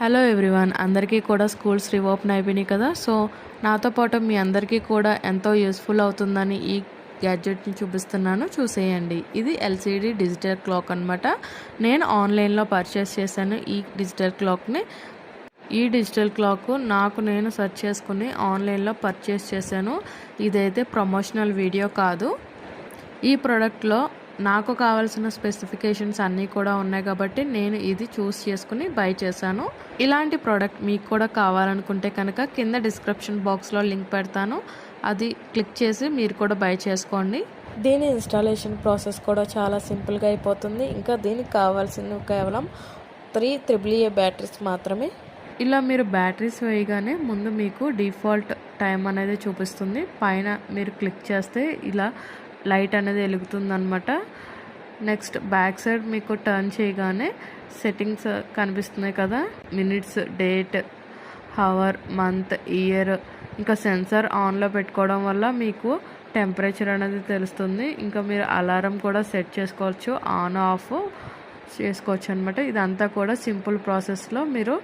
Hello everyone, అందరికీ కూడా schools reopen అయిపోయినాయి కదా. సో నాతో పాటు మీ అందరికీ కూడా ఎంతో యూస్ఫుల్ అవుతుందని ఈ గ్యాడ్జెట్ని చూపిస్తున్నాను, చూసేయండి. ఇది ఎల్సిడి డిజిటల్ క్లాక్ అనమాట. నేను ఆన్లైన్లో పర్చేస్ చేశాను ఈ డిజిటల్ క్లాక్ని. ఈ డిజిటల్ క్లాక్ నేను సెర్చ్ చేసుకుని ఆన్లైన్లో పర్చేస్ చేశాను. ఇదైతే ప్రమోషనల్ వీడియో కాదు. ఈ ప్రోడక్ట్లో నాకు కావాల్సిన స్పెసిఫికేషన్స్ అన్నీ కూడా ఉన్నాయి కాబట్టి నేను ఇది చూస్ చేసుకుని బై చేశాను. ఇలాంటి ప్రోడక్ట్ మీకు కూడా కావాలనుకుంటే కనుక కింద డిస్క్రిప్షన్ బాక్స్లో లింక్ పెడతాను, అది క్లిక్ చేసి మీరు కూడా బై చేసుకోండి. దీని ఇన్స్టాలేషన్ ప్రాసెస్ కూడా చాలా సింపుల్గా అయిపోతుంది. ఇంకా దీనికి కావాల్సిన కేవలం 3 AAA బ్యాటరీస్ మాత్రమే. ఇలా మీరు బ్యాటరీస్ వేయగానే ముందు మీకు డిఫాల్ట్ టైం అనేది చూపిస్తుంది. పైన మీరు క్లిక్ చేస్తే ఇలా లైట్ అనేది వెలుగుతుంది అనమాట. నెక్స్ట్ బ్యాక్ సైడ్ మీకు టర్న్ చేయగానే సెట్టింగ్స్ కనిపిస్తున్నాయి కదా. Minutes, date, hour, month, year, ఇంకా సెన్సార్ ఆన్లో పెట్టుకోవడం వల్ల మీకు టెంపరేచర్ అనేది తెలుస్తుంది. ఇంకా మీరు అలారం కూడా సెట్ చేసుకోవచ్చు, ఆన్ ఆఫ్ చేసుకోవచ్చు అనమాట. ఇదంతా కూడా సింపుల్ ప్రాసెస్లో మీరు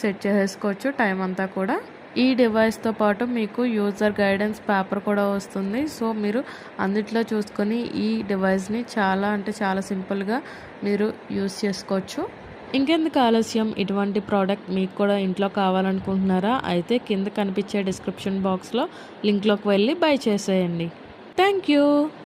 సెట్ చేసేసుకోవచ్చు టైం అంతా కూడా. ఈ డివైస్తో పాటు మీకు యూజర్ గైడెన్స్ పేపర్ కూడా వస్తుంది. సో మీరు అందుట్లో చూసుకొని ఈ డివైస్ని చాలా సింపుల్గా మీరు యూజ్ చేసుకోవచ్చు. ఇంకెందుకు ఆలస్యం, ఇటువంటి ప్రోడక్ట్ మీకు కూడా ఇంట్లో కావాలనుకుంటున్నారా? అయితే కింద కనిపించే డిస్క్రిప్షన్ బాక్స్లో లింక్లోకి వెళ్ళి బై చేసేయండి. Thank you.